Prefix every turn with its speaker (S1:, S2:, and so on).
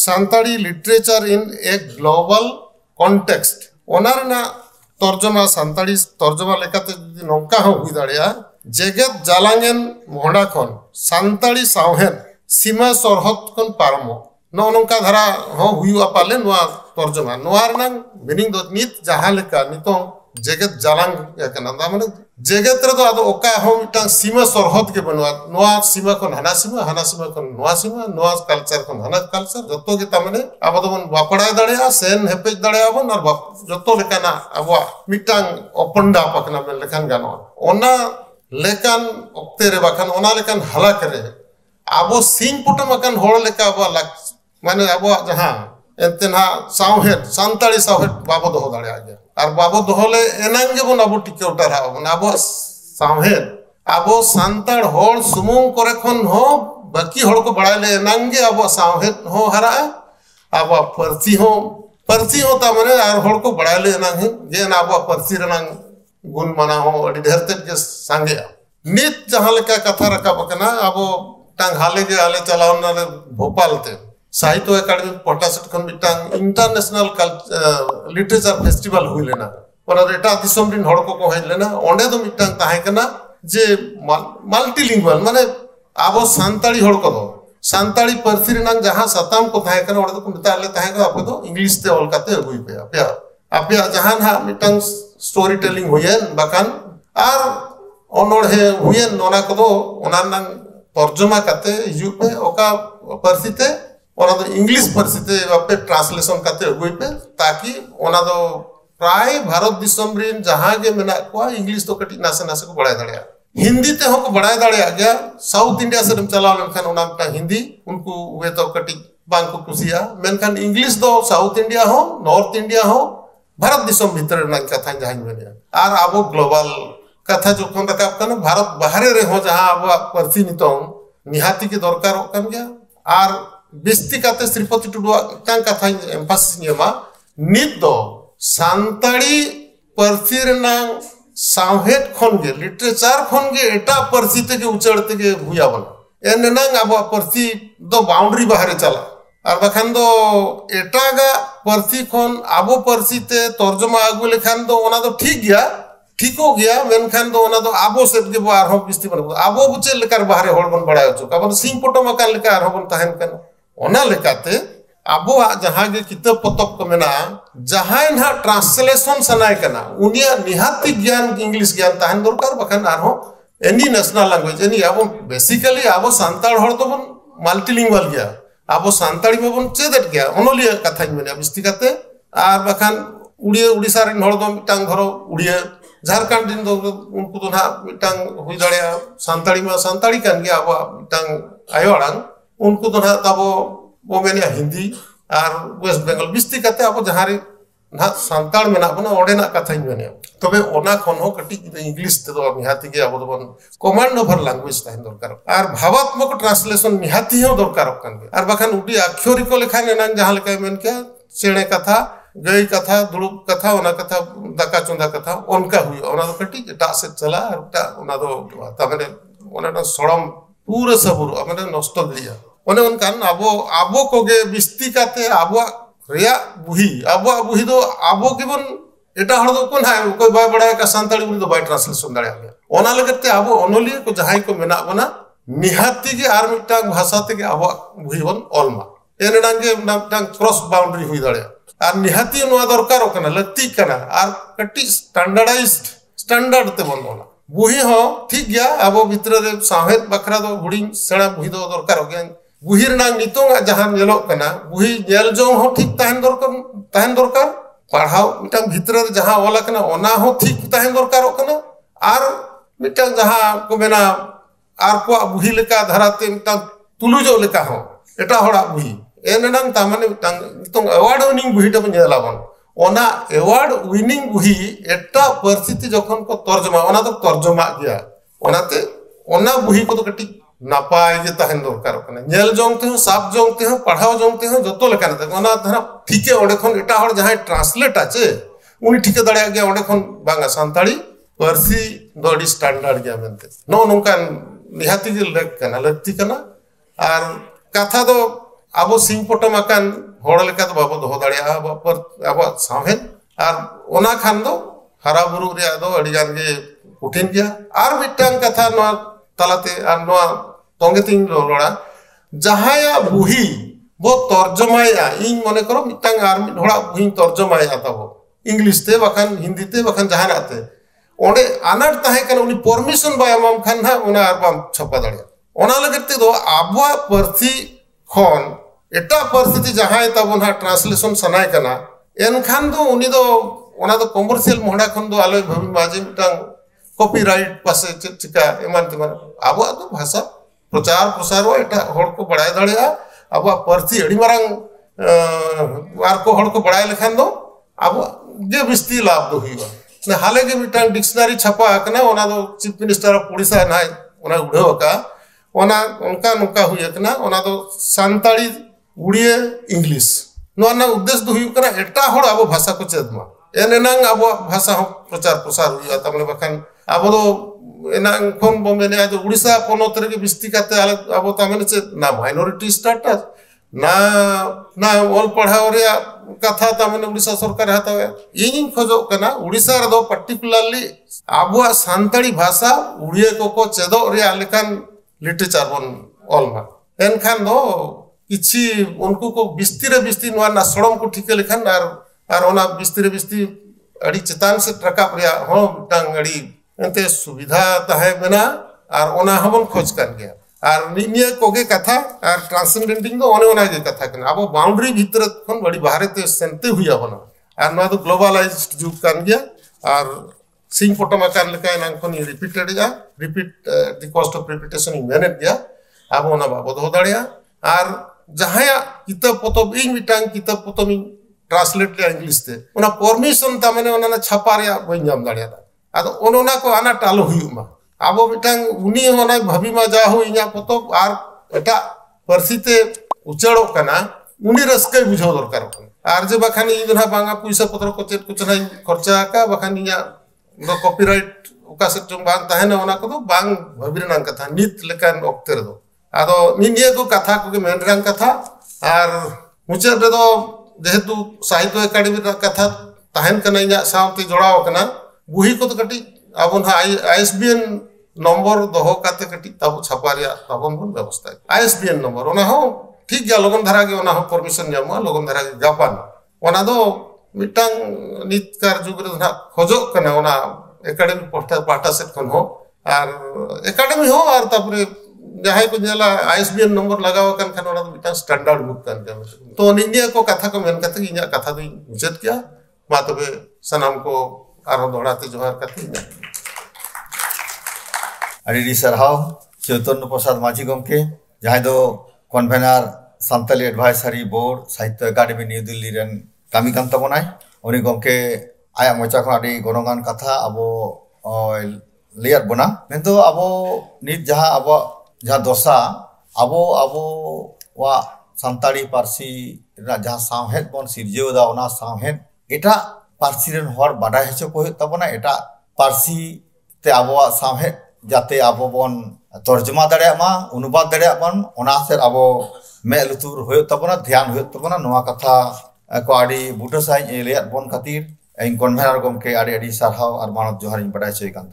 S1: Santali literature in a global context. Onarna तर्जमा Santali तर्जमा लेकाते नौका हो हुई दाड़िया जगत जालांगेन मोहडा खन Santali सावहेन सीमा सरहद खन पारमो नो नौका धरा हो हुई पाले नुआ तर्जमा नुआरनांग मीनिंग दो नित जहाँ लेका नितो जगत जालांग या कनांदा माने जगत रे तो आदो ओका हो मिटांग सीमा सरहद के बनवा नुआ सीमा खन हना सीमा खन नुआ कल्चर खन हना कल्चर जतो के तामने आबो दोन वापड़ा दाड़िया सेन हेपेज दाड़िया बन और जतो लेकाना आबो मिटांग ओपनडा पकना में लेखान गानो ओना लेकान ओक्ते रे बाखान ओना लेकान हला करे आबो सिंग पुटम अकन होड़ लेका आबो माने आबो जहां एंतेना सावहेद सांताली सावहेद बाबो दो दाड़िया गया और बाबो दोहले एनांगे बन आबो टिके उतारा बन आबो सावहेद आबो सांताड़ होड़ सुमुंग करे खन हो बाकी होड़ को बढ़ाले एनांगे आबो सावहेद हो हरा आबो परसी हो ता माने आर होड़ को बढ़ाले एनांगे जे आबो परसी रनांग गुण मना हो अडी ढेरते के सांगे नित जहां लेका कथा रखा बकना आबो टांग हाले के आले चलाव ना भोपाल ते साहित्य अकादमी पटासट खन मिटांग इंटरनेशनल लिटरेचर फेस्टिवल हुई लेना और एटा दिसम दिन हड़ को हेज लेना ओंडे दो मिटांग ताहे कना जे मल्टीलिंगुअल माने आबो सांताली हड़ को दो सांताली परसी रेनांग जहां सताम को ताहे कना ओंडे को मिता ले ताहे को आपको दो इंग्लिश ते ऑल काते हुई पे आपया जहां ना मिटांग स्टोरी टेलिंग हुयेन बाकान आर ओनोड़ है हुयेन नोना को दो ओना नंग तर्जुमा काते हिजु पे ओका परसी ते ओना दो इंग्लिश परसी ते आपे ट्रांसलेशन काते हुई पे ताकि ओना दो प्राय भारत दिसम रिन जहां के मेना को इंग्लिश तो कटी नासे नासे को बढ़ाय दाड़िया हिंदी ते हो को बढ़ाय दाड़िया गया साउथ इंडिया से चलाव लेनखान ओना ता हिंदी उनको वे तो कटी बांग को कुसिया मेनखान इंग्लिश दो साउथ इंडिया हो नॉर्थ इंडिया हो भारत दिसम भीतर ना कथा जहां मेनिया आर आबो ग्लोबल कथा जो कोन रकाब कन भारत बाहर रे हो जहां आबो परसी नितो निहाती के दरकार कन गया आर बिस्ती काते श्रीपति टुडुआ कान कथा एम्फासिस नियमा नित दो सांताली परसी रेनांग सावहेद खनगे लिटरेचर खनगे एटा परसी ते के उचड़ते के भुया बना एननांग आबो परसी दो बाउंड्री बाहर चला और बखान दो एटागा परसी खन आबो परसी ते तर्जुमा आगु लेखान दो ओना दो ठीक गया ठीक हो गया मेनखान दो ओना दो आबो सेट के बाहर हो बिस्ती बन आबो बुचे लेकर बाहर होड़ बन बढ़ायो छु काबन सिंग पोटम का लेकर होबन ताहन कन ओना लेकाते आबो जहां के किताब पतक को मेना जहां ना ट्रांसलेशन सनाय कना उनिया निहाती ज्ञान इंग्लिश ज्ञान ताहन दरकार बखान आर हो एनी नेशनल लैंग्वेज एनी आबो बेसिकली आबो सांताड़ होड़ तो बन मल्टीलिंगुअल गया आबो सांताड़ी बन चेदट गया ओनलिया कथा मेना बिस्ती काते आर बखान उड़िया उड़ीसा रे होड़ दो मिटांग धरो उड़िया झारखंड दिन दो उनको तो ना मिटांग हुई दाड़िया सांताड़ी कान गया आबो मिटांग आयोड़ांग उनको तो ना तबो वो मेनिया हिंदी और वेस्ट बेंगल बिस्ती काते आबो जहां रे ना सांताड़ मेना बना ओडे ना कथा मेनिया तबे ओना खन हो कटी इंग्लिश ते दो निहाती के आबो बन कमांड ओवर लैंग्वेज ताहन दरकार और भावात्मक ट्रांसलेशन निहाती हो दरकार कान और बखान उडी अक्षरी को लेखा नेना जहां लेका मेन के चेणे कथा गई कथा दुड़ुब कथा ओना कथा दाका चुंदा कथा उनका हुई ओना दो कटी एटा से चला और ओना दो तबने ओना सड़म पूरा सबुर माने नष्ट दिया ओने उनकान आबो कोगे बिस्ती काते आबो रिया बुही दो आबो केबन एटा हड़ दो कोन हाय कोई बाय बड़ा का सांताली बुनी दो बाय ट्रांसलेशन दाड़िया गया ओना लगते आबो ओनोलिया को जहां को मेना बना निहाती के आर मिटा भाषा ते के आबो बुही बन ऑलमा एनडांगे मिटांग क्रॉस बाउंड्री हुई दाड़िया आर निहाती नुआ दरकार कना लगती कना आर कटी स्टैंडर्ड ते बन ओना बुही हो ठीक गया आबो भीतर रे साहेद बखरा दो हुडिंग सेणा बुही दो दरकार हो गया बुही रनांग नितोंगा जहां नेलो कना बुही नेल जोंग हो ठीक ताहन दरकार पढ़ाओ मिटांग भीतर रे जहां ओला कना ओना हो ठीक ताहन दरकार कना आर मिटांग जहां को मेना आर को बुही लेका धराते मिटांग तुलुजो लेका हो एटा होड़ा बुही एननांग तामाने मिटांग नितोंग अवार्ड विनिंग बुही दो नेलाबन ओना अवार्ड विनिंग बुही एटा परिस्थिति जखन को तर्जुमा ओना तो तर्जुमा गया ओनाते ओना बुही को तो कटी नापाय जे ताहन दरकार कना नेल जोंगते हो साब जोंगते हो पढ़ाओ जोंगते हो जतो लेकान ते ओना धरा ठीके ओडे खन एटा हड़ जहां ट्रांसलेट आचे उनी ठीके दाड़िया गया ओडे खन बांगा सांताली परसी दोडी स्टैंडर्ड गया मेनते नो नोंकान निहाती जे लगती कना आर कथा दो abo sing potom akan hor leka do babo doho daria abo sahen ar ona khan do hara buru ria do adi gan ge kutin gya ar mitang katha no talate ar no tonge ting lora jahaya buhi bo torjomaya ing mone koro mitang ar mit hora buhi torjomaya tabo English te bakan Hindi te bakan jahanat te onde anar tahe kan uni permission ba amam khan ha ona ar bam chapa daria ona lagate do abwa parthi khon eta परिस्थिति जहां तबन हा translation सनाय कना N Khan दो उनी दो ओना दो commercial मोहडा खन दो आलोय भवि माजे मिटांग कॉपीराइट पासे चिका एमान तमान आबो दो भाषा प्रचार प्रसार हो एटा होड़ को बढ़ाय दड़िया आबो परथि एडी मारंग वार को होड़ को बढ़ाय लेखान दो आबो जे बिस्ती लाभ दो हिवा ने हाले के मिटांग डिक्शनरी छपा कना ओना दो चीफ मिनिस्टर ऑफ ओडिशा नाय ओना उड़ो का ओना उनका नुका हुई कना ओना दो सांताली उड़िया इंग्लिश ना उद्देश्य दो हुई एटा होड़ अब भाषा को चेदमा एनांग अब भाषा हो प्रचार प्रसार हुई तमने बखान अब दो एनांग खन बमेने आज उड़ीसा पनत रे बिस्ती काते अब तमने चे ना माइनॉरिटी स्टेटस ना ना ऑल पढ़ाओ रे कथा तमने उड़ीसा सरकार हातावे इन खोजो कना उड़ीसा रे दो पर्टिकुलरली अब सांताली भाषा उड़िया को चेदो रे लेकान लिटरेचर बन ऑलमा एनखान दो किछि उनको को बिस्ती नवा ना सड़म को ठीक लेखान आर ओना बिस्ती अड़ी चेतान से ट्रका परिया हो टांग अड़ी एते सुविधा ताहे बना आर ओना हमन खोज कर गया आर निनिया कोगे कथा आर ट्रांसेंडेंटिंग दो ओना के कथा कना अब बाउंड्री भीतर खन बड़ी बाहर ते सेंते हुई बना आर ना तो ग्लोबलाइज्ड जुग कर गया आर सिंग पोटमा कान लेका नां खन repeat the cost of repetition in manage गया अब ओना बाबो दो दाड़िया आर जहाया किताब पोतब इन मिटांग किताब पोतब ट्रांसलेट ले इंग्लिश ते ओना परमिशन ता माने ओना छापा रे बई नाम दाड़िया आदो ओनोना को आना टालो हुयुमा आबो मिटांग उनी ओना भाबी मा जा हो इया पोतब आर एटा परसिते उचड़ो कना उनी रस्के बुझो दरकार आर जे बखानी इना बांगा पैसा पत्र को चेत कुछ नहीं खर्चा का बखानी या दो कॉपीराइट ओका से तुम बांग ताहेना ओना को दो बांग भाबी नां कथा नित लेकान ओक्ते रे दो आदो निनिया को कथा को मेनरांग कथा आर मुचे रे दो जेहेतु साहित्य एकेडमी कथा ताहेन कना इया सावते जोड़ाव कना बुही को तो कटी आबन आईएसबीएन नंबर दोहो काते कटी तब छापा रे तबन बन व्यवस्था आईएसबीएन नंबर ओना हो ठीक गया लगन धारा के ओना हो परमिशन न्यामा लगन धारा के जापान ओना दो मिटांग नितकार जुग रे ना खोजो कना ओना एकेडमी पाटा सेट खन हो आर एकेडमी हो आर तापरे जहां को नेला आईएसबीएन नंबर लगाव कान खान ओना मिटा स्टैंडर्ड बुक कान के तो निनिया को कथा को मेन कथा इया कथा दो उचित किया मा तबे सनाम को आरो दोड़ाते जोहार कथि
S2: अड़ी सरहाव चैतन्य प्रसाद माझी गमके जहां दो कन्वेनर सान्ताली एडवाइजरी बोर्ड साहित्य एकेडमी न्यू दिल्ली रेन कामी कान तबनाय उनी गमके आया मोचा खन अड़ी गणगान कथा अबो लेयर बना किंतु अबो नित जहां अबो जहां दोसा अबो वा सान्ताली पारसी जहां सावहेद बन सिरजेव दा ओना सावहेद एटा पारसी रेन हर बाडाय हेचो को तबना एटा पारसी ते अबो सावहेद जाते अबो बन तर्जमा दाड़िया मा अनुवाद दाड़िया बन ओना से अबो मे लुतुर होय तबना ध्यान होय तबना नोआ कथा को आड़ी बुटो साइ एलिया बन खातिर इन कन्वेनर गमके आड़ी सारहाव आर मानव जोहार इन बाडाय चोय कान